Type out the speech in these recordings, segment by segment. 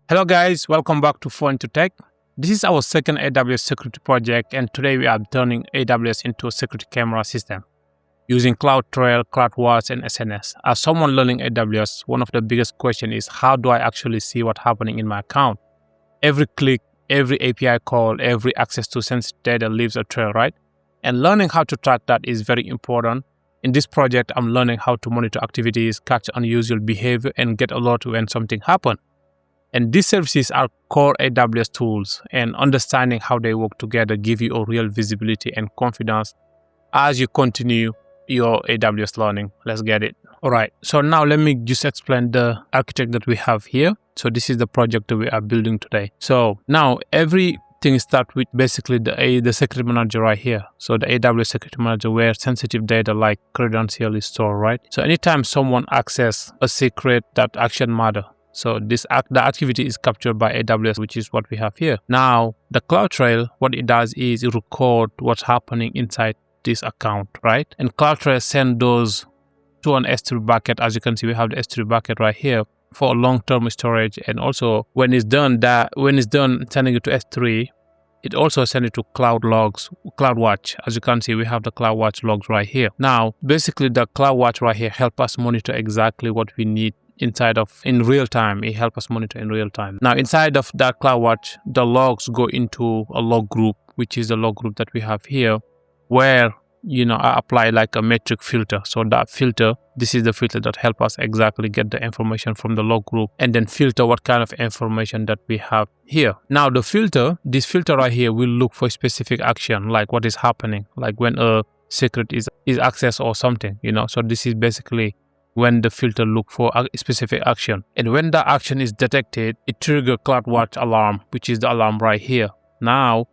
Hello guys, welcome back to Phone to Tech. This is our second AWS security project, and today we are turning AWS into a security camera system using CloudTrail, CloudWatch, and SNS. As someone learning AWS, one of the biggest questions is how do I actually see what's happening in my account? Every click, every API call, every access to sensitive data leaves a trail, right? And learning how to track that is very important. In this project, I'm learning how to monitor activities, catch unusual behavior, and get alert when something happens. And these services are core AWS tools, and understanding how they work together give you a real visibility and confidence as you continue your AWS learning. Let's get it. All right, so now let me just explain the architecture that we have here. So this is the project that we are building today. So now everything starts with basically the security manager right here. So the AWS security manager where sensitive data like credential is stored, right? So anytime someone accesses a secret, that action matter. So the activity is captured by AWS, which is what we have here. Now, the CloudTrail, what it does is it record what's happening inside this account, right? And CloudTrail send those to an S3 bucket. As you can see, we have the S3 bucket right here for long-term storage. And also, when it's done sending it to S3, it also sends it to CloudWatch. As you can see, we have the CloudWatch logs right here. Now, basically, the CloudWatch right here help us monitor exactly what we need in real time. It helps us monitor in real time. Now, inside of that CloudWatch, the logs go into a log group, which is the log group that we have here, where I apply like a metric filter. So that filter, this is the filter that helps us exactly get the information from the log group and then filter what kind of information that we have here. Now, this filter right here will look for specific action, like what is happening, like when a secret is accessed or something, So this is basically when the filter look for a specific action. And when that action is detected, it triggers CloudWatch alarm, which is the alarm right here. Now,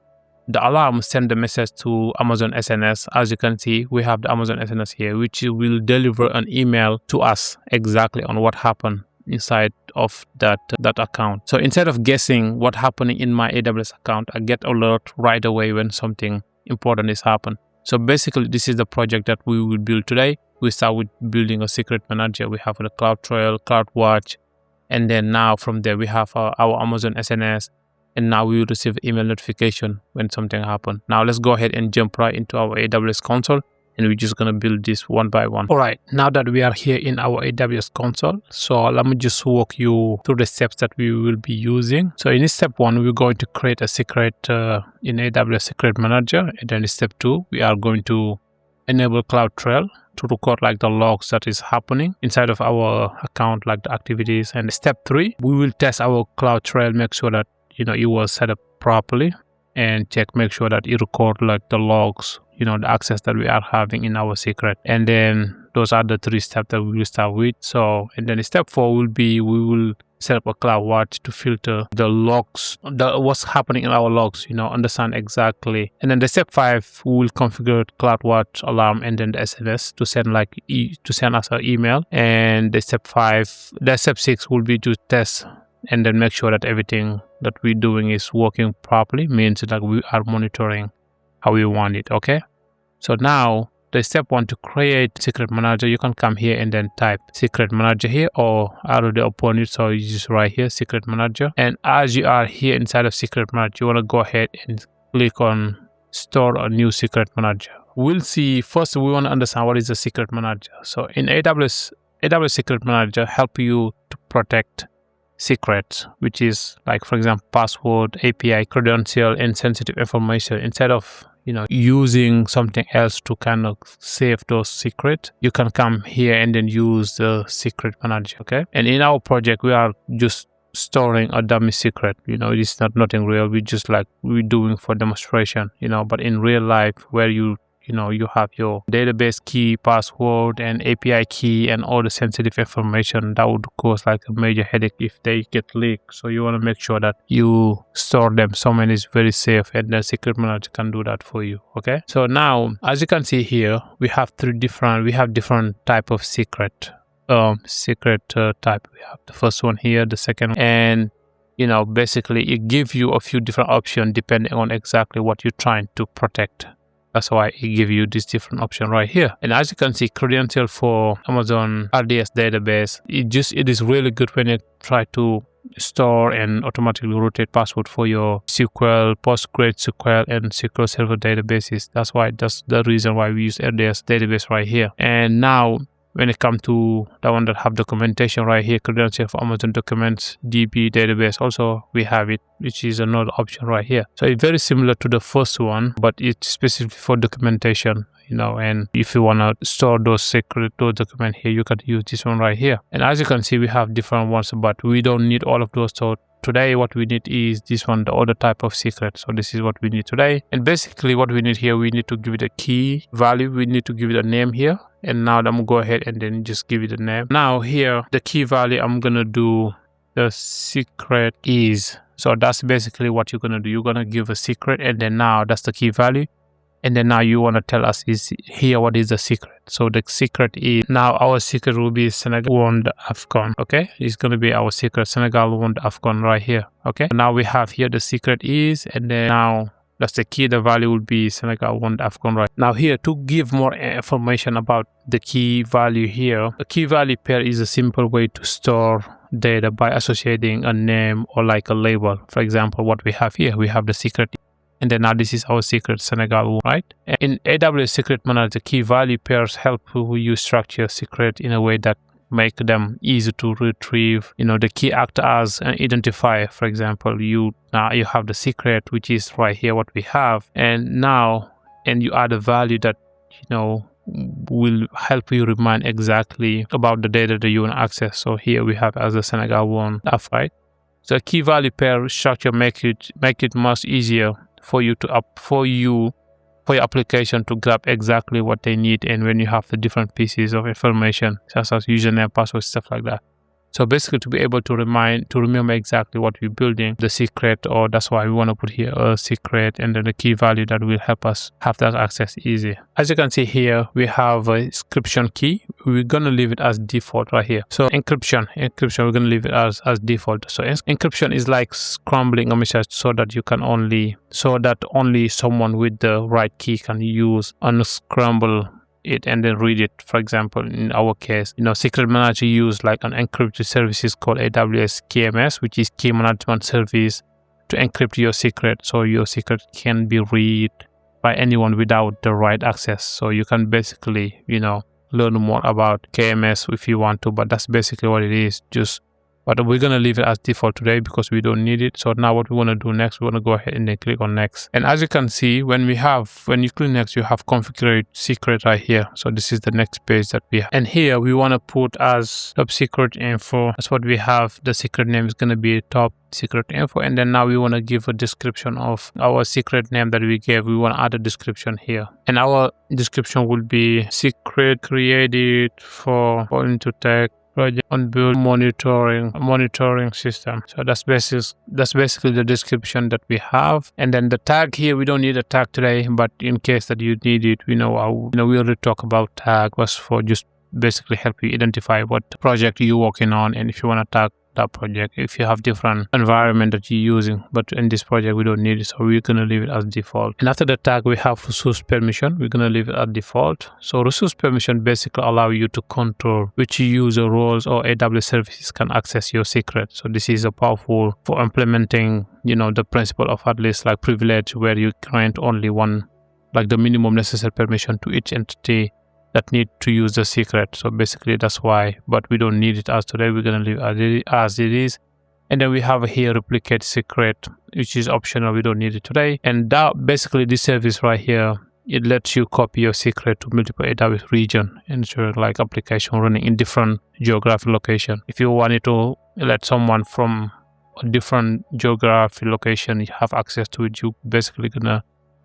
the alarm sends the message to Amazon SNS. As you can see, we have the Amazon SNS here, which will deliver an email to us exactly on what happened inside of that account. So instead of guessing what happening in my AWS account, I get alert right away when something important is happening. So basically, this is the project that we will build today. We start with building a secret manager. We have the CloudTrail, CloudWatch, and then now from there we have our Amazon SNS, and now we will receive email notification when something happens. Now let's go ahead and jump right into our AWS console, and we're just gonna build this one by one. All right, now that we are here in our AWS console, so let me just walk you through the steps that we will be using. So in step 1, we're going to create a secret in AWS Secret Manager, and then in step 2, we are going to enable CloudTrail to record like the logs that is happening inside of our account, like the activities. And step 3, we will test our CloudTrail, make sure that it was set up properly, and make sure that it record like the logs, the access that we are having in our secret. And then those are the 3 steps that we will start with. So, and then step 4 will be, we will set up a CloudWatch to filter the logs, what's happening in our logs, understand exactly. And then the step 5, we will configure CloudWatch alarm and then the SNS to send us an email. And the step 6 will be to test and then make sure that everything that we're doing is working properly, means that we are monitoring how we want it. Okay, so now the step 1 to create secret manager, you can come here and then type secret manager here, or I already open it, so you just write here secret manager. And as you are here inside of secret manager, you want to go ahead and click on store a new secret manager. We'll see first, we want to understand what is a secret manager. So in AWS secret manager help you to protect secrets, which is like, for example, password, API, credential, and sensitive information. Instead of using something else to kind of save those secrets, you can come here and then use the secret manager. Okay, and in our project we are just storing a dummy secret. It's nothing real. We're doing for demonstration. But in real life, where you have your database key, password, and API key, and all the sensitive information, that would cause like a major headache if they get leaked. So you want to make sure that you store them somewhere is very safe, and the secret manager can do that for you. Okay, so now as you can see here, we have different type of secret type. We have the first one here, the second one, and basically it gives you a few different options depending on exactly what you're trying to protect. That's why it gives you this different option right here. And as you can see, credential for Amazon RDS database, it is really good when you try to store and automatically rotate password for your SQL, PostgreSQL, and SQL Server databases. That's the reason why we use AWS database right here. And now, when it comes to the one that have documentation right here, credential for Amazon Documents DB database, also we have it, which is another option right here. So it's very similar to the first one, but it's specifically for documentation, and if you want to store those documents here, you can use this one right here. And as you can see, we have different ones, but we don't need all of those. So today what we need is this one, the other type of secret. So this is what we need today. And basically what we need here, we need to give it a key value. We need to give it a name here. And now I'm gonna go ahead and then just give it a name. Now here, the key value, I'm gonna do the secret is. So that's basically what you're gonna do. You're gonna give a secret, and then now that's the key value. And then now you want to tell us is here what is the secret. So the secret is, now our secret will be Senegal won the AFCON. Okay, it's going to be our secret, Senegal won the AFCON right here. Okay, now we have here the secret is, and then now that's the key. The value will be Senegal won the AFCON right now. Here, to give more information about the key value here, a key value pair is a simple way to store data by associating a name or like a label. For example, what we have here, we have the secret. And then now this is our secret, Senegal, right? In AWS Secret Manager, key value pairs help you structure secret in a way that make them easy to retrieve. The key act as an identifier. For example, now you have the secret, which is right here what we have, and you add a value that will help you remind exactly about the data that you want to access. So here we have as a Senegal one, right? So key value pair structure make it much easier for your application to grab exactly what they need, and when you have the different pieces of information such as username, password, stuff like that. So basically to be able to remember exactly what we're building, the secret, or that's why we want to put here a secret and then the key value that will help us have that access easy. As you can see here, we have a encryption key. We're going to leave it as default right here. So encryption, we're going to leave it as default. So encryption is like scrambling a message so that only someone with the right key can unscramble it and then read it. For example, in our case, Secret Manager use like an encrypted services called AWS KMS, which is key management service, to encrypt your secret, so your secret can be read by anyone without the right access. So you can basically learn more about KMS if you want to, but that's basically what it is. But we're going to leave it as default today because we don't need it. So now what we want to do next, we want to go ahead and then click on next. And as you can see, when you click next, you have configured secret right here. So this is the next page that we have. And here we want to put as top secret info. That's what we have. The secret name is going to be top secret info. And then now we want to give a description of our secret name that we gave. We want to add a description here. And our description will be secret created for into tech project on build monitoring system. So that's basically the description that we have. And then the tag here, we don't need a tag today, but in case that you need it, we already talk about tag was for just basically help you identify what project you're working on, and if you want to tag that project if you have different environment that you're using. But in this project we don't need it, so we're going to leave it as default. And after the tag we have resource permission. We're going to leave it at default. So resource permission basically allow you to control which user roles or AWS services can access your secret. So this is a powerful for implementing the principle of at least like privilege, where you grant only one, like the minimum necessary permission to each entity that need to use the secret. So basically that's why, but we don't need it as today. We're going to leave it as it is. And then we have here replicate secret, which is optional. We don't need it today. And that basically this service right here, it lets you copy your secret to multiple AWS region, ensuring like application running in different geographic location. If you wanted to let someone from a different geographic location you have access to it, you basically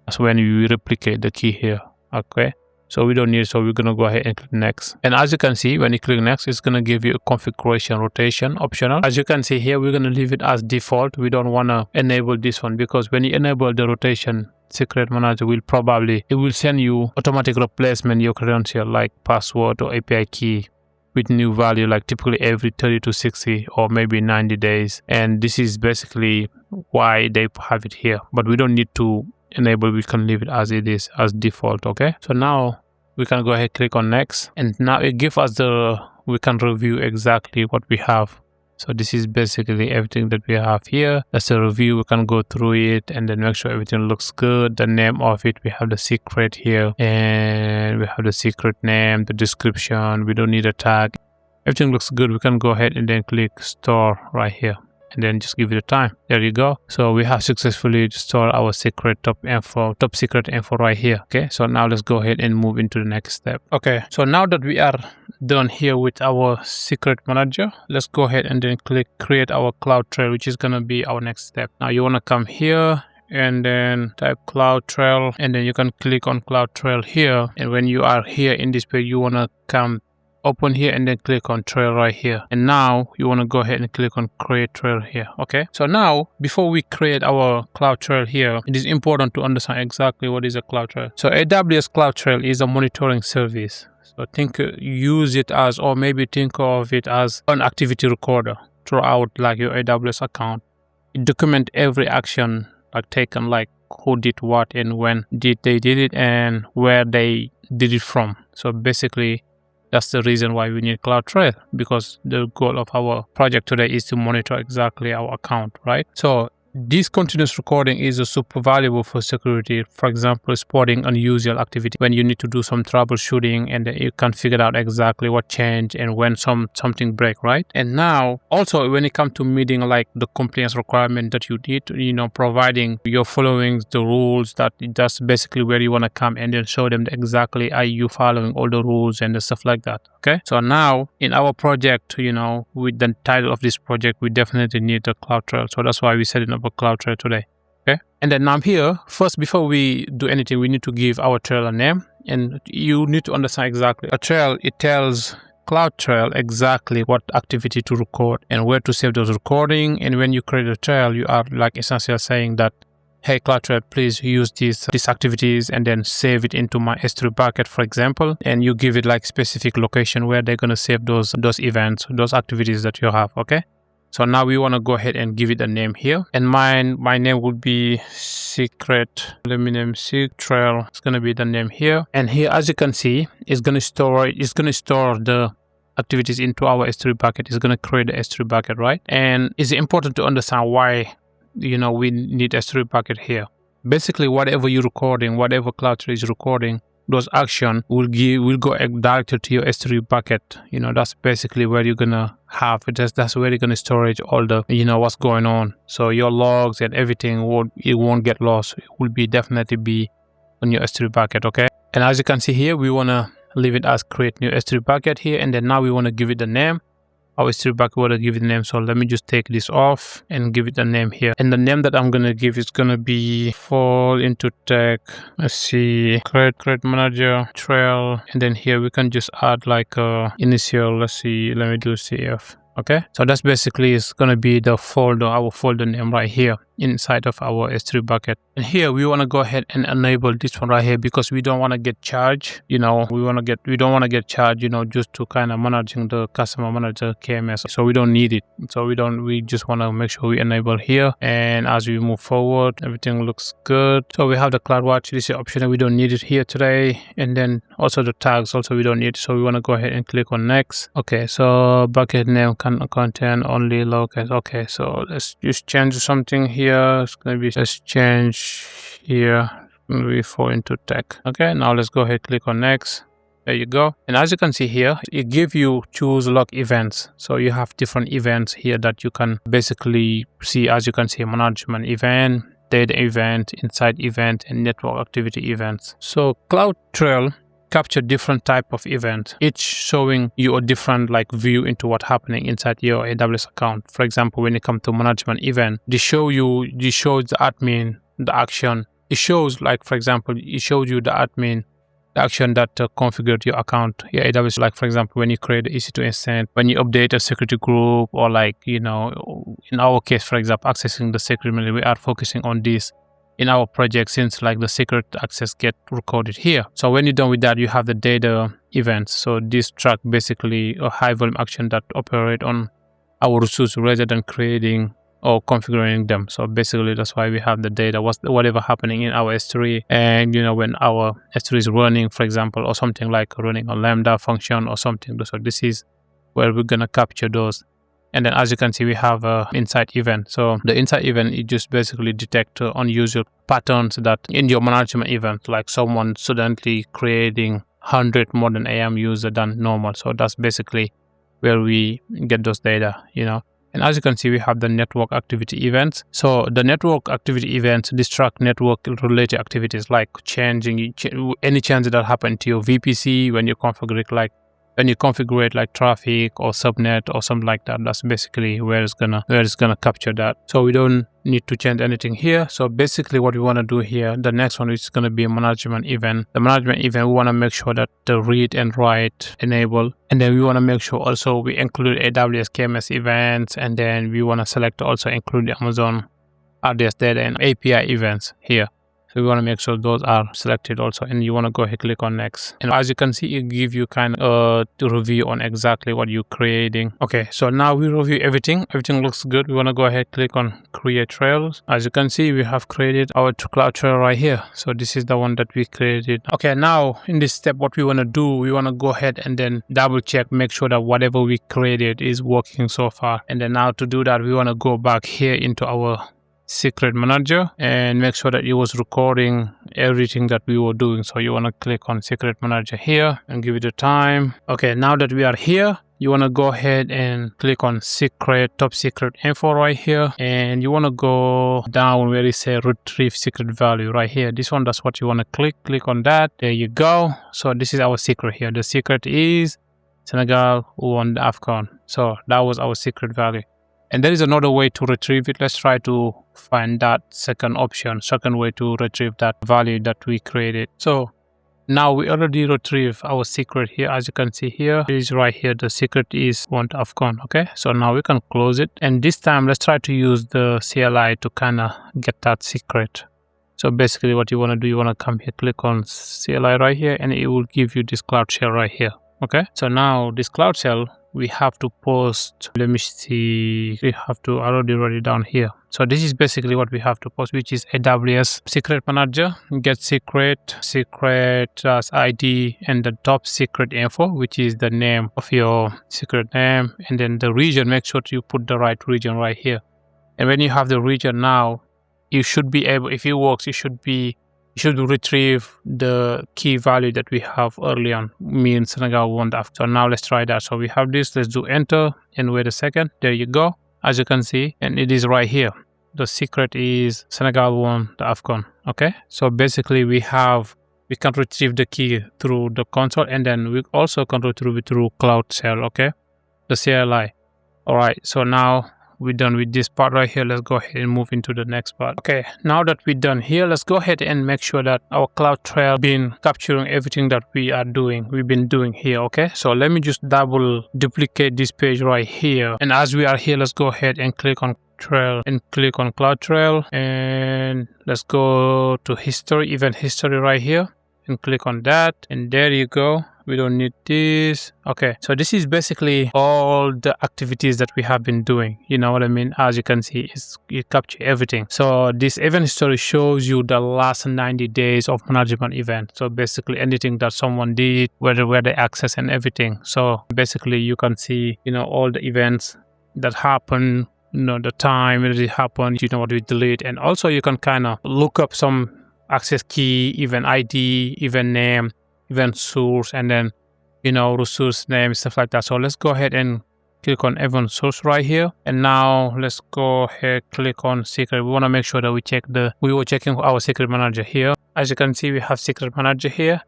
that's when you replicate the key here. Okay. So we don't need it, so we're going to go ahead and click next. And as you can see, when you click next, it's going to give you a configuration rotation optional. As you can see here, we're going to leave it as default. We don't want to enable this one, because when you enable the rotation, Secret Manager it will send you automatic replacement your credential like password or API key with new value, like typically every 30 to 60 or maybe 90 days. And this is basically why they have it here, but we don't need to enable. We can leave it as it is, as default. Okay, so now we can go ahead, click on next, and now it gives us we can review exactly what we have So this is basically everything that we have here. That's a review. We can go through it and then make sure everything looks good. The name of it, we have the secret here, and we have the secret name, the description. We don't need a tag. Everything looks good. We can go ahead and then click store right here, and then just give it a time. There you go. So we have successfully stored our secret top secret info right here. Okay, so now let's go ahead and move into the next step. Okay, so now that we are done here with our secret manager, let's go ahead and then click create our CloudTrail, which is gonna be our next step. Now you want to come here and then type CloudTrail, and then you can click on CloudTrail here, and when you are here in this page, you want to come open here and then click on trail right here, and now you want to go ahead and click on create trail here. Okay, so now before we create our CloudTrail here, it is important to understand exactly what is a CloudTrail. So AWS CloudTrail is a monitoring service. So use it as, or maybe think of it as an activity recorder throughout like your AWS account. It documents every action like taken, like who did what and when they did it and where they did it from. So basically that's the reason why we need CloudTrail, because the goal of our project today is to monitor exactly our account, right? So this continuous recording is super valuable for security. For example, spotting unusual activity when you need to do some troubleshooting and you can figure out exactly what changed and when something break, right? And now also when it comes to meeting like the compliance requirement that you need, providing you're following the rules, that's basically where you want to come and then show them exactly are you following all the rules and the stuff like that. Okay, so now in our project, with the title of this project, we definitely need the CloudTrail. So that's why we set it up a CloudTrail today. Okay, and then now here, first before we do anything, we need to give our trail a name, and you need to understand exactly a trail. It tells CloudTrail exactly what activity to record and where to save those recording. And when you create a trail, you are like essentially saying that, hey CloudTrail, please use these activities and then save it into my S3 bucket, for example, and you give it like specific location where they're going to save those events, those activities that you have. Okay, so now we want to go ahead and give it a name here, and my name would be secret. Let me name CloudTrail. It's going to be the name here, and here as you can see, it's going to store the activities into our S3 bucket. It's going to create the S3 bucket, right? And it's important to understand why we need S3 bucket here. Basically, whatever you're recording, whatever CloudTrail is recording, those action will go directly to your S3 bucket. That's basically where you're gonna have it. That's where you're gonna storage all the what's going on. So your logs and everything won't get lost. It will definitely be on your S3 bucket. Okay, and as you can see here, we wanna leave it as create new S3 bucket here, and then now we wanna give it the name. Our S3 bucket will give it a name, so let me just take this off and give it a name here. And the name that I'm gonna give is gonna be fall into tech. Let's see, create manager trail, and then here we can just add like a initial. Let's see, let me do CF. Okay, so that's basically is gonna be the folder, our folder name right here inside of our S3 bucket. And here we want to go ahead and enable this one right here because we don't want to get charged. We don't want to get charged, just to kind of managing the customer manager KMS. So we don't need it. So we just want to make sure we enable here. And as we move forward, everything looks good. So we have the CloudWatch. This is optional. We don't need it here today. And then also the tags also we don't need. So we want to go ahead and click on next. Okay, so bucket name can contain only locals. Okay, so let's just change something here. It's gonna be, let's change here, we fall into tech. Okay, now let's go ahead, click on next. There you go. And as you can see here, it gives you choose log events. So you have different events here that you can basically see. As you can see, management event, data event, insight event, and network activity events. So CloudTrail capture different type of event, each showing you a different view into what's happening inside your AWS account. For example, when it comes to management event, this shows the admin, the action. It shows for example, it shows you the admin, the action that configured your account, your AWS. For example, when you create the EC2 instance, when you update a security group, or in our case, for example, accessing the security, we are focusing on this in our project since the secret access get recorded here. So when you're done with that, you have the data events. So this track basically a high volume action that operate on our resource rather than creating or configuring them. So basically that's why we have the data, whatever happening in our S3. And when our S3 is running, for example, or something like running a Lambda function or something. So this is where we're gonna capture those And then as you can see, we have a insight event. So the insight event, it just basically detect unusual patterns that in your management event, like someone suddenly creating 100 more than AM user than normal. So that's basically where we get those data, And as you can see, we have the network activity events. So the network activity events distract network related activities like any change that happened to your VPC when you configure it, like traffic or subnet or something like that. That's basically where it's gonna capture that. So we don't need to change anything here. So basically what we want to do here, the next one is going to be a management event. The management event, we want to make sure that the read and write enable, and then we want to make sure also we include AWS KMS events, and then we want to select also include Amazon RDS data and API events here. So we want to make sure those are selected also, and you want to go ahead, click on next. And as you can see, it gives you kind of to review on exactly what you're creating. Okay, so now we review everything. Everything looks good. We want to go ahead, click on create trails. As you can see, we have created our cloud trail right here. So this is the one that we created. Okay, now in this step, what we want to do, we want to go ahead and then double check, make sure that whatever we created is working so far. And then now to do that, we want to go back here into our secret manager and make sure that it was recording everything that we were doing. So you want to click on secret manager here and give it a time. Okay, now that we are here, you want to go ahead and click on top secret info right here, and you want to go down where it says retrieve secret value right here. This one, that's what you want to click on that. There you go. So this is our secret here. The secret is Senegal won the AFCON. So that was our secret value. And there is another way to retrieve it. Let's try to find that second way to retrieve that value that we created. So now we already retrieve our secret here. As you can see here, it is right here. The secret is won AFCON. Okay, so now we can close it. And this time, let's try to use the CLI to kind of get that secret. So basically what you want to do, you want to come here, click on CLI right here, and it will give you this cloud shell right here. Okay, so now this cloud shell, we have to post, let me see, I already wrote it down here. So this is basically what we have to post, which is AWS secret manager, get secret ID, and the top secret info, which is the name of your secret name, and then the region. Make sure you put the right region right here. And when you have the region now, you should be able, if it works, you should retrieve the key value that we have early on, means Senegal won the AFCON. So now let's try that. So we have this, let's do enter and wait a second. There you go. As you can see, and it is right here. The secret is Senegal won the AFCON. Okay. So basically we can retrieve the key through the console, and then we also can retrieve it through CloudTrail. Okay. The CLI. All right. So now we're done with this part right here. Let's go ahead and move into the next part. Okay, now that we're done here, let's go ahead and make sure that our CloudTrail been capturing everything that we've been doing here. Okay, so let me just duplicate this page right here. And as we are here, let's go ahead and click on Trail and click on CloudTrail, and let's go to history, event history right here, and click on that. And there you go. We don't need this. Okay, so this is basically all the activities that we have been doing. You know what I mean? As you can see, it captures everything. So this event history shows you the last 90 days of management event. So basically anything that someone did, where they access and everything. So basically you can see, all the events that happen, the time when it happened, what we delete. And also you can kind of look up some access key, event ID, event name, event source, and then resource name, stuff like that. So let's go ahead and click on event source right here, and now let's go ahead, click on secret. We want to make sure that we were checking our secret manager here. As you can see, we have secret manager here.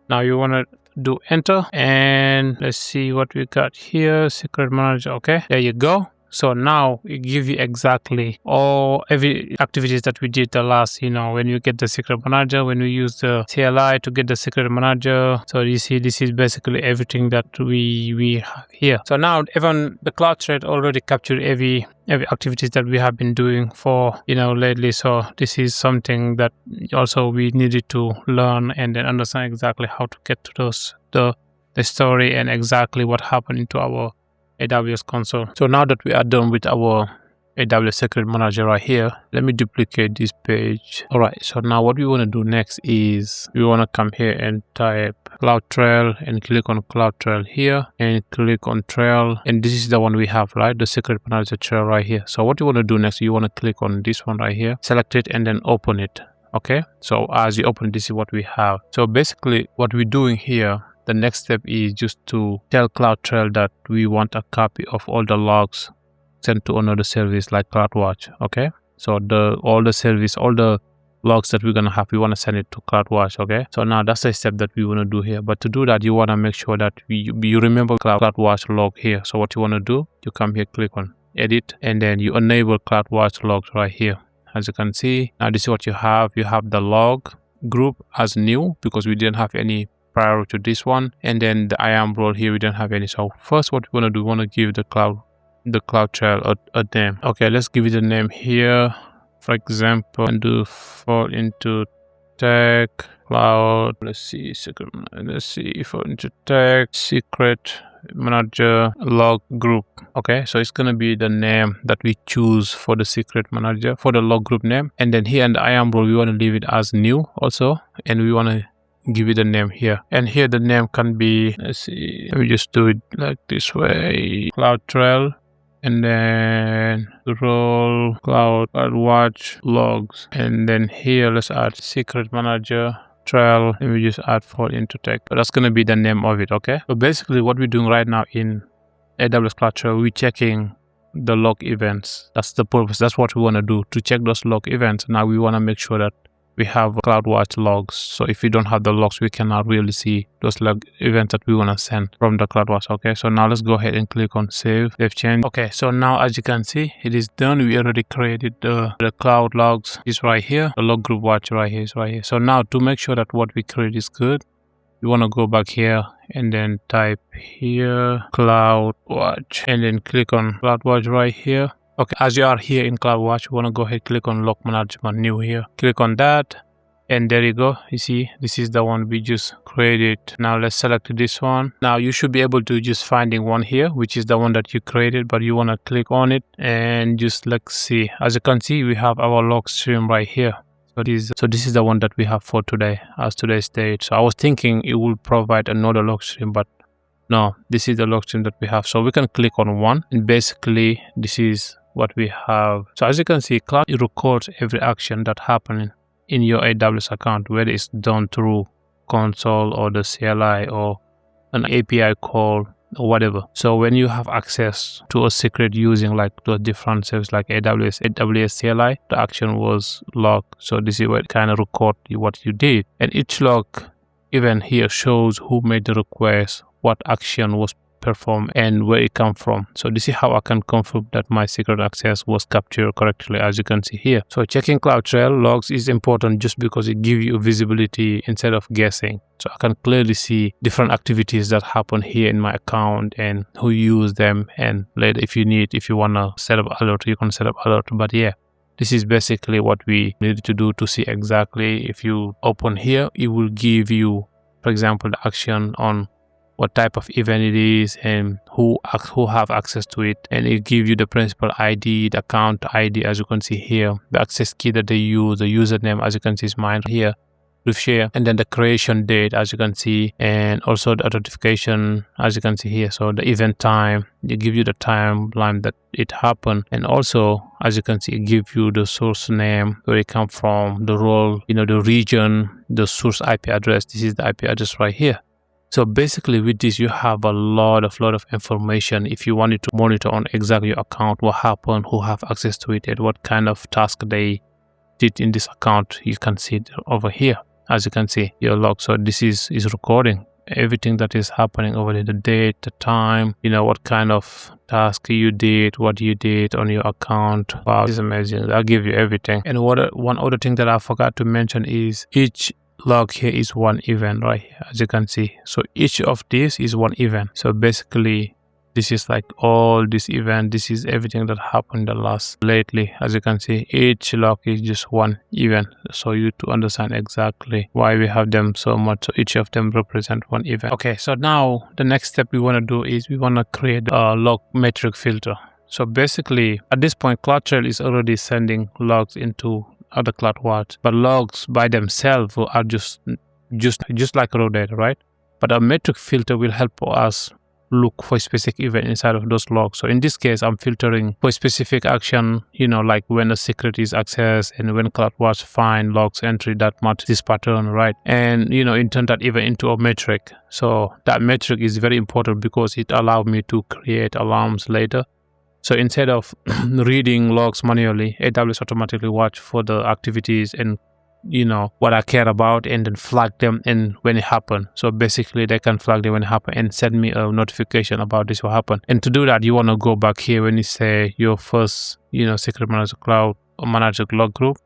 Now you want to do enter, and let's see what we got here. Secret manager. Okay, there you go. So now it gives you exactly every activities that we did the last, when you get the secret manager, when we use the CLI to get the secret manager. So you see, this is basically everything that we have here. So now even the CloudTrail already captured every activities that we have been doing for, lately. So this is something that also we needed to learn and then understand exactly how to get to the story and exactly what happened into our AWS console. So now that we are done with our AWS Secret Manager right here, let me duplicate this page. All right, so now what we want to do next is we want to come here and type CloudTrail and click on CloudTrail here and click on trail. And this is the one we have, right? The secret manager trail right here. So what you want to do next, you want to click on this one right here, select it and then open it. Okay, so as you open, this is what we have. So basically what we're doing here, the next step is just to tell CloudTrail that we want a copy of all the logs sent to another service like CloudWatch. Okay, so all the logs that we're gonna have, we want to send it to CloudWatch. Okay, so now that's the step that we want to do here. But to do that, you want to make sure that you remember CloudWatch log here. So what you want to do, you come here, click on edit, and then you enable CloudWatch logs right here. As you can see, now this is what you have. You have the log group as new because we didn't have any prior to this one, and then the IAM role here we don't have any. So first, what we want to do, we want to give the CloudTrail a name. Okay, let's give it a name here. For example, and do fall into tech cloud. Let's see, fall into tech secret manager log group. Okay, so it's gonna be the name that we choose for the secret manager for the log group name. And then here in the IAM role, we want to leave it as new also, and we want to give it a name here. And here the name can be, let's see, let me just do it like this way, CloudTrail, and then role CloudWatch logs, and then here let's add secret manager trail, and we just add fall into tech. So that's going to be the name of it. Okay, so basically what we're doing right now in AWS CloudTrail, we're checking the log events. That's the purpose. That's what we want to do, to check those log events. Now we want to make sure that we have CloudWatch logs. So if we don't have the logs, we cannot really see those log events that we want to send from the CloudWatch. Okay, so now let's go ahead and click on save change. Okay, so now as you can see, it is done. We already created the cloud logs is right here. The log group watch right here is right here. So now to make sure that what we create is good, you want to go back here and then type here CloudWatch and then click on CloudWatch right here. Okay, as you are here in CloudWatch, you want to go ahead, click on log management new here. Click on that, and there you go. You see, this is the one we just created. Now let's select this one. Now you should be able to just finding one here, which is the one that you created, but you want to click on it and just let's see. As you can see, we have our log stream right here. So this is the one that we have for today, as today's date. So I was thinking it will provide another log stream, but no, this is the log stream that we have. So we can click on one, and basically this is what we have. So as you can see, Cloud records every action that happened in your AWS account, whether it's done through console or the CLI or an API call or whatever. So when you have access to a secret using like the different services like AWS CLI, the action was logged. So this is what kind of record what you did. And each log event here shows who made the request, what action was performed, and where it come from. So this is how I can confirm that my secret access was captured correctly, as you can see here. So checking CloudTrail logs is important just because it gives you visibility instead of guessing. So I can clearly see different activities that happen here in my account and who use them. And later, if you want to set up alert, you can set up alert. But yeah, this is basically what we need to do to see exactly. If you open here, it will give you, for example, the action on what type of event it is and who have access to it, and it gives you the principal ID, the account ID, as you can see here, the access key that they use, the username, as you can see is mine here, share, and then the creation date, as you can see, and also the authentication, as you can see here. So the event time, it gives you the timeline that it happened, and also as you can see, it gives you the source name, where it come from, the role, the region, the source IP address. This is the IP address right here. So basically with this, you have a lot of information. If you wanted to monitor on exactly your account, what happened, who have access to it, and what kind of task they did in this account, you can see it over here. As you can see, your log. So this is recording everything that is happening over there, the date, the time, what kind of task you did, what you did on your account. Wow, this is amazing. I'll give you everything. And one other thing that I forgot to mention is each log here is one event right here, as you can see. So each of these is one event. So basically this is like all this event. This is everything that happened lately. As you can see, each log is just one event. So you to understand exactly why we have them so much. So each of them represent one event. Okay, so now the next step we want to do is we want to create a log metric filter. So basically at this point, CloudTrail is already sending logs into other CloudWatch, but logs by themselves are just like raw data, right? but a metric filter will help us look for a specific event inside of those logs. So in this case, I'm filtering for a specific action, like when a secret is accessed and when CloudWatch find logs entry that match this pattern, right? And it turned that event into a metric. So that metric is very important because it allowed me to create alarms later. So instead of reading logs manually, AWS automatically watch for the activities and what I care about, and then flag them in when it happen. So basically they can flag them when it happen and send me a notification about this will happen. And to do that, you want to go back here when you say your first secret manager cloud or manager log group,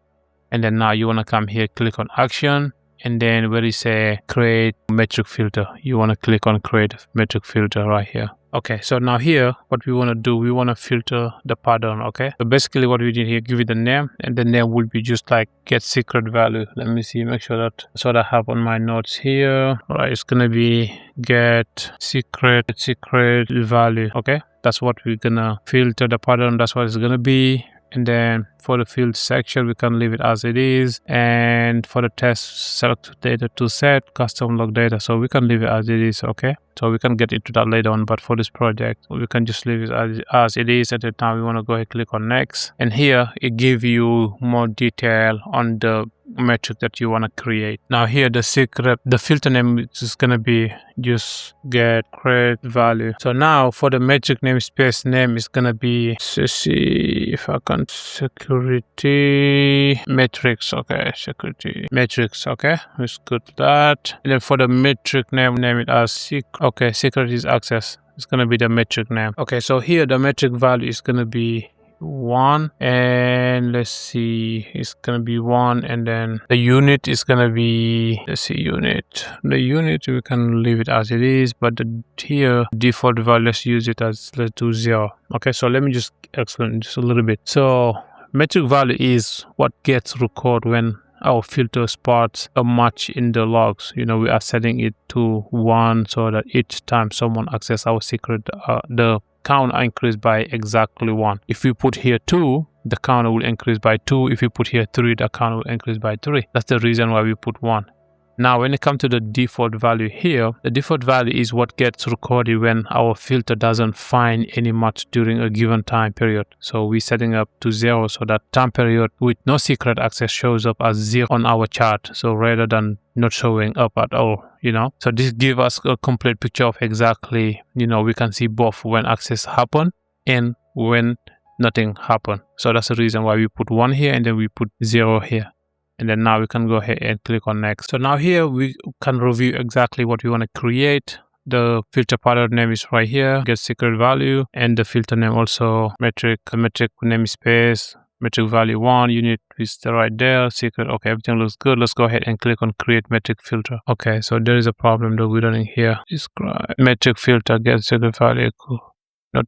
and then now you want to come here, click on action, and then where you say create metric filter, you want to click on create metric filter right here. Okay, so now here, what we want to do, we want to filter the pattern. Okay, so basically what we did here, give it the name, and the name will be just like get secret value. Let me see, make sure that that's what I have on my notes here. All right, it's gonna be get secret value. Okay, that's what we're gonna filter the pattern. That's what it's gonna be. And then for the field section, we can leave it as it is. And for the test, select data to set, custom log data. So we can leave it as it is, okay? So we can get into that later on, but for this project, we can just leave it as it is. At the time, we want to go ahead and click on next. And here, it gives you more detail on the metric that you want to create. Now here, the filter name is going to be just get create value. So now for the metric namespace name is going to be, let's see if I can, security metrics. Okay, security metrics. Okay, let's go to that. And then for the metric name it as securities access. It's going to be the metric name. Okay, so here the metric value is going to be 1, and let's see, it's gonna be 1, and then the unit is gonna be, let's see, unit. The unit we can leave it as it is, but here default value, let's use it as, let's do 0. Okay, so let me just explain just a little bit. So metric value is what gets recorded when our filter spots a match in the logs. We are setting it to 1 so that each time someone accesses our secret, the count increase by exactly 1. If we put here 2, the count will increase by 2. If you put here 3, the count will increase by 3. That's the reason why we put 1. Now, when it comes to the default value here, the default value is what gets recorded when our filter doesn't find any match during a given time period. So we're setting up to 0 so that time period with no secret access shows up as 0 on our chart. So rather than not showing up at all, So this gives us a complete picture of exactly, we can see both when access happen and when nothing happen. So that's the reason why we put 1 here and then we put 0 here. And then now we can go ahead and click on next. So now here we can review exactly what we want to create. The filter pattern name is right here, get secret value, and the filter name also metric namespace, metric value 1, unit is right there, secret. Okay, everything looks good. Let's go ahead and click on create metric filter. Okay, so there is a problem that we're running here. Describe metric filter, get secret value could not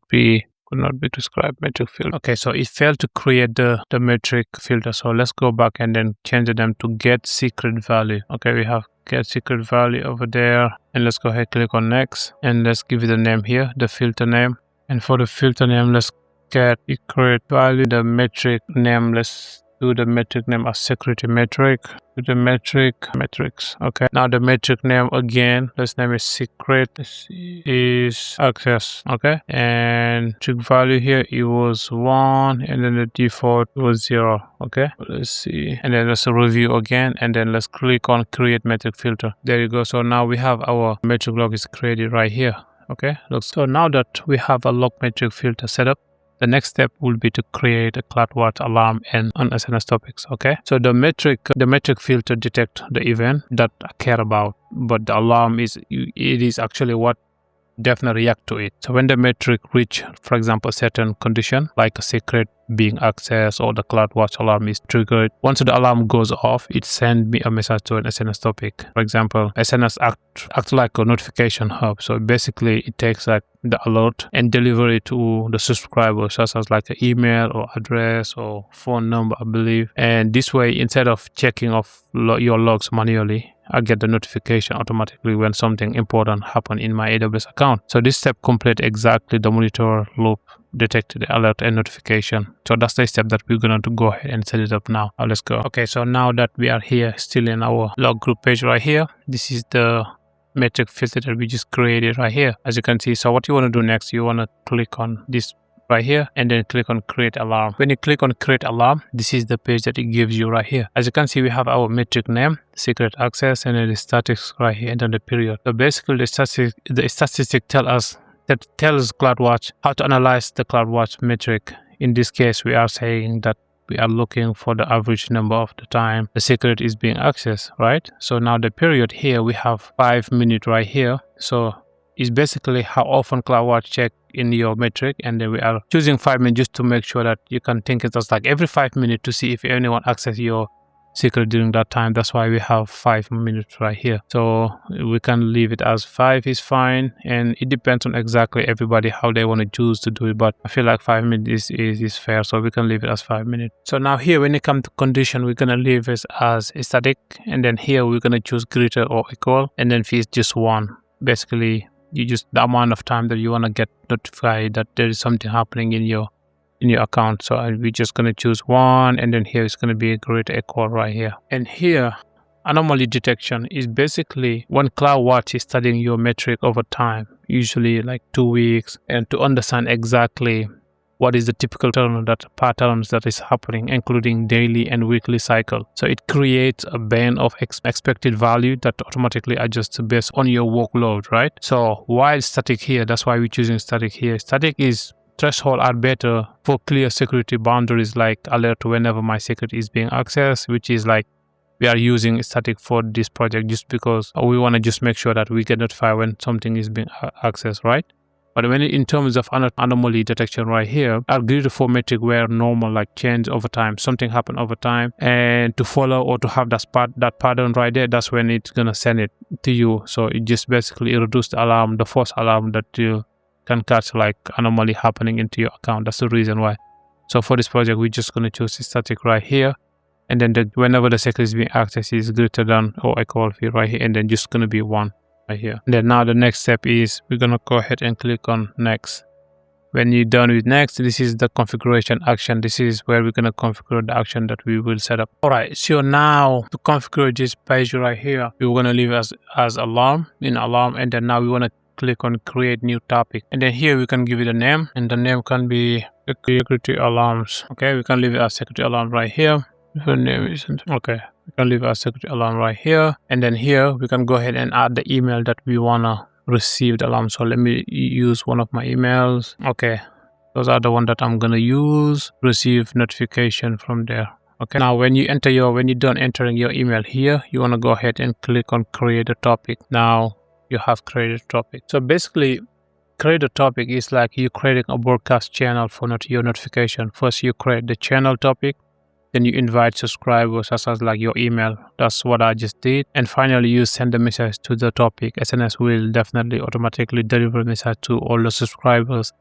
be described metric filter. Okay, so it failed to create the metric filter. So let's go back and then change them to get secret value. Okay, we have get secret value over there, and let's go ahead, click on next, and let's give it a name here, the filter name. And for the filter name, let's get secret value. The metric name, let's do the metric name as security metric. Do the metrics. Okay, now the metric name again, let's name it secret is access. Okay, and metric value here it was 1, and then the default was 0. Okay, let's see, and then let's review again, and then let's click on create metric filter. There you go. So now we have our metric log is created right here. Okay, so now that we have a log metric filter set up, the next step will be to create a CloudWatch alarm and on SNS topics. Okay, so the metric filter detect the event that I care about, but the alarm is actually what definitely react to it. So when the metric reach, for example, a certain condition like a secret being accessed or the CloudWatch alarm is triggered, once the alarm goes off, it sends me a message to an SNS topic. For example, SNS act like a notification hub. So basically it takes like the alert and deliver it to the subscriber, such as like an email or address or phone number, I believe. And this way, instead of checking off your logs manually, I get the notification automatically when something important happen in my AWS account. So this step complete exactly the monitor loop, detect the alert and notification. So that's the step that we're going to go ahead and set it up now. Let's go. Okay, so now that we are here still in our log group page right here, this is the metric filter that we just created right here, as you can see. So what you want to do next, you want to click on this right here and then click on create alarm. When you click on create alarm, this is the page that it gives you right here. As you can see, we have our metric name, secret access, and then the statistics right here, and then the period. So basically the statistic tells CloudWatch how to analyze the CloudWatch metric. In this case, we are saying that we are looking for the average number of the time the secret is being accessed, right? So now the period here, we have 5 minutes right here. So it's basically how often CloudWatch check in your metric, and then we are choosing 5 minutes just to make sure that you can think it's like every 5 minutes to see if anyone access your secret during that time. That's why we have 5 minutes right here. So we can leave it as 5 is fine, and it depends on exactly everybody how they want to choose to do it, but I feel like 5 minutes is fair, so we can leave it as 5 minutes. So now here, when it comes to condition, we're gonna leave it as static, and then here we're gonna choose greater or equal, and then if it's just 1, basically you just the amount of time that you want to get notified that there is something happening in your account. So we're just going to choose 1, and then here it's going to be a greater equal right here. And here, anomaly detection is basically when CloudWatch is studying your metric over time, usually like 2 weeks, and to understand exactly what is the typical patterns that is happening, including daily and weekly cycle. So it creates a band of expected value that automatically adjusts based on your workload, right? So while static here, that's why we're choosing static here. Static is threshold are better for clear security boundaries, like alert whenever my secret is being accessed, which is like we are using static for this project just because we want to just make sure that we get notified when something is being accessed, right? But when in terms of anomaly detection right here, our grid for metric where normal, like change over time, something happen over time, and to follow or to have that pattern right there, that's when it's gonna send it to you. So it just basically reduces the alarm, the false alarm that you can catch like anomaly happening into your account. That's the reason why. So for this project, we're just gonna choose static right here, and then whenever the secret is being accessed is greater than or equal to right here, and then just gonna be 1. Right here. And then now the next step is we're gonna go ahead and click on next. When you're done with next, this is the configuration action. This is where we're gonna configure the action that we will set up. All right, so now to configure this page right here, we're gonna leave as alarm, and then now we wanna click on create new topic, and then here we can give it a name, and the name can be security alarms. Okay, we can leave it as security alarm right here. Her name isn't okay. We can leave our security alarm right here, and then here we can go ahead and add the email that we wanna receive the alarm. So let me use one of my emails. Okay, those are the one that I'm gonna use. Receive notification from there. Okay, now when you're done entering your email here, you wanna go ahead and click on create a topic. Now you have created a topic. So basically, create a topic is like you creating a broadcast channel for your notification. First, you create the channel topic. Then you invite subscribers such as like your email. That's what I just did. And finally, you send the message to the topic. SNS will definitely automatically deliver a message to all the subscribers.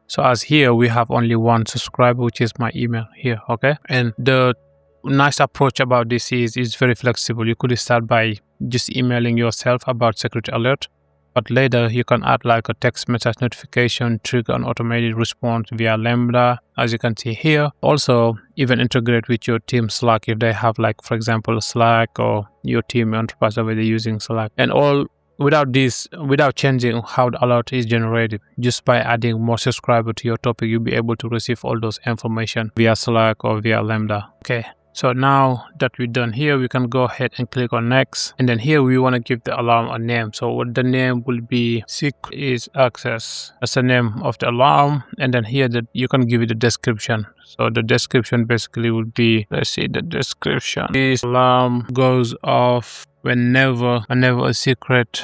So as here, we have only 1 subscriber, which is my email here, okay? And the nice approach about this is it's very flexible. You could start by just emailing yourself about security alert. But later, you can add like a text message notification, trigger an automated response via Lambda, as you can see here. Also, even integrate with your team Slack if they have like, for example, Slack, or your team enterprise where they're using Slack. And all without changing how the alert is generated. Just by adding more subscribers to your topic, you'll be able to receive all those information via Slack or via Lambda. Okay. So now that we're done here, we can go ahead and click on next. And then here we want to give the alarm a name. So what the name will be, secret is access. That's the name of the alarm. And then here that you can give it a description. So the description basically would be, let's see, the description is alarm goes off whenever a secret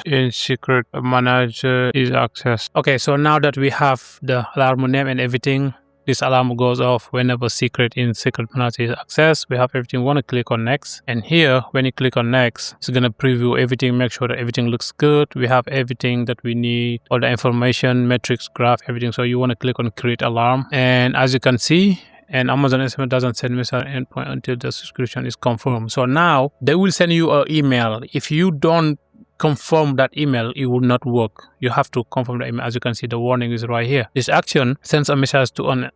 manager is accessed. Okay, so now that we have the alarm name and everything, this alarm goes off whenever secret manager is accessed. We have everything. We want to click on next, and here when you click on next, it's gonna preview everything, make sure that everything looks good. We have everything that we need, all the information, metrics, graph, everything. So you want to click on create alarm, and as you can see, and Amazon SMS doesn't send message endpoint until the subscription is confirmed. So now they will send you an email. If you don't confirm that email, it will not work. You have to confirm the email. As you can see, the warning is right here. This action sends a message to an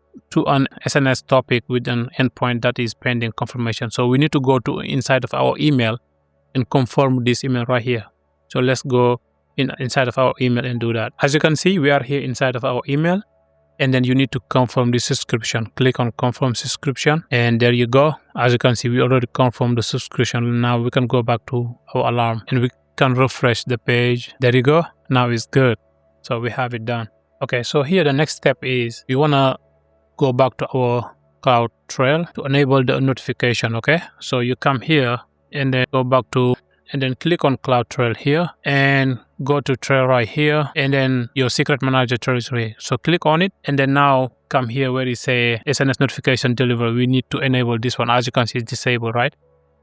SNS topic with an endpoint that is pending confirmation. So we need to go to inside of our email and confirm this email right here. So let's go inside of our email and do that. As you can see, we are here inside of our email, and then you need to confirm the subscription. Click on confirm subscription, and there you go. As you can see, we already confirmed the subscription. Now we can go back to our alarm and we can refresh the page. There you go. Now it's good. So we have it done. Okay, so here the next step is we want to go back to our CloudTrail to enable the notification. Okay, so you come here and then go back to, and then click on CloudTrail here and go to trail right here, and then your secret manager trail is right here. So click on it, and then now come here where it say SNS notification delivery. We need to enable this one. As you can see, it's disabled, right?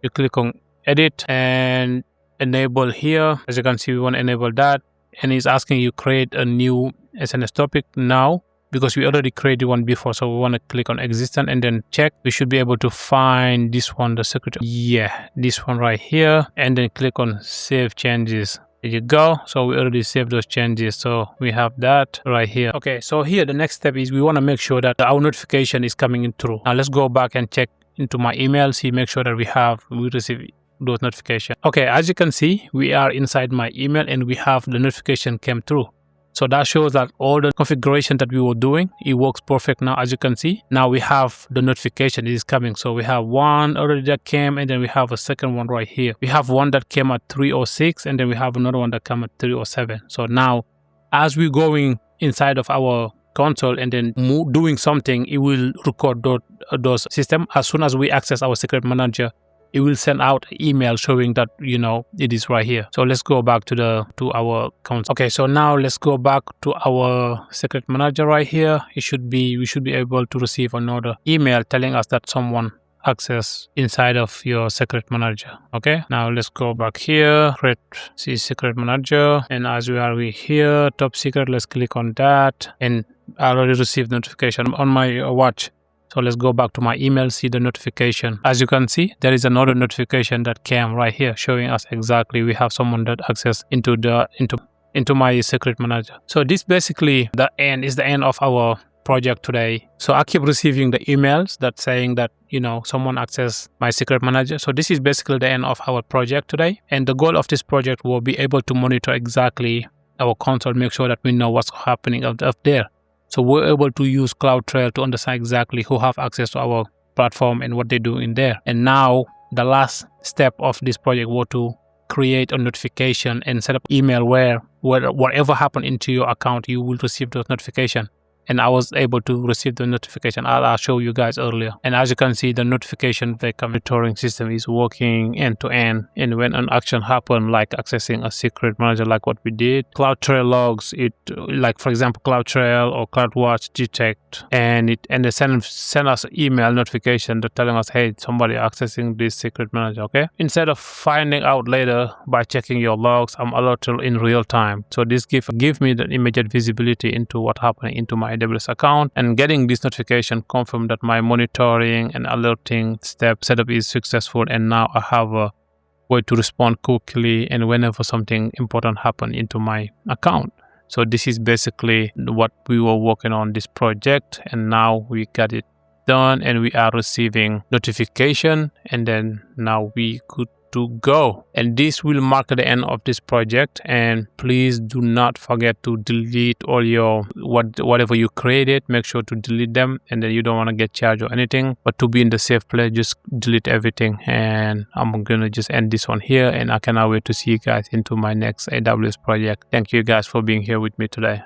You click on edit and enable here. As you can see, we want to enable that, and it's asking you create a new SNS topic now, because we already created one before. So we want to click on existent and then check. We should be able to find this one, the secret. Yeah, this one right here, and then click on save changes. There you go. So we already saved those changes, so we have that right here. Okay, so here the next step is we want to make sure that our notification is coming in through. Now let's go back and check into my email, see, make sure that we receive those notifications. Okay, as you can see, we are inside my email and we have the notification came through. So that shows that all the configuration that we were doing, it works perfect now. As you can see, now we have the notification, it is coming. So we have one already that came, and then we have a second one right here. We have one that came at 3:06, and then we have another one that came at 3:07. So now as we're going inside of our console and then doing something, it will record those systems. As soon as we access our secret manager, it will send out an email showing that, you know, it is right here. So let's go back to our console. Okay, so now let's go back to our secret manager right here. We should be able to receive another email telling us that someone access inside of your secret manager. Okay, now let's go back here, create secret manager, and as we are here, top secret, let's click on that, and I already received notification on my watch. So let's go back to my email, see the notification. As you can see, there is another notification that came right here showing us exactly we have someone that access into my secret manager. So this basically is the end of our project today. So I keep receiving the emails that saying that, you know, someone accessed my secret manager. So this is basically the end of our project today. And the goal of this project will be able to monitor exactly our console, make sure that we know what's happening up there. So we're able to use CloudTrail to understand exactly who have access to our platform and what they do in there. And now the last step of this project was to create a notification and set up email where whatever happened into your account, you will receive those notifications. And I was able to receive the notification I'll show you guys earlier. And as you can see, the notification monitoring system is working end to end. And when an action happens, like accessing a secret manager, like what we did, CloudTrail logs it, like for example, CloudTrail or CloudWatch detect, and they send us email notification that telling us, hey, somebody accessing this secret manager. Okay, instead of finding out later by checking your logs, I'm alerted in real time. So this give me the immediate visibility into what happened into my AWS account, and getting this notification confirm that my monitoring and alerting setup is successful, and now I have a way to respond quickly and whenever something important happen into my account. So this is basically what we were working on this project, and now we got it done and we are receiving notification, and then now we could to go. And this will mark the end of this project. And please do not forget to delete all your whatever you created. Make sure to delete them, and then you don't want to get charged or anything. But to be in the safe place, just delete everything. And I'm gonna just end this one here, and I cannot wait to see you guys into my next AWS project. Thank you guys for being here with me today.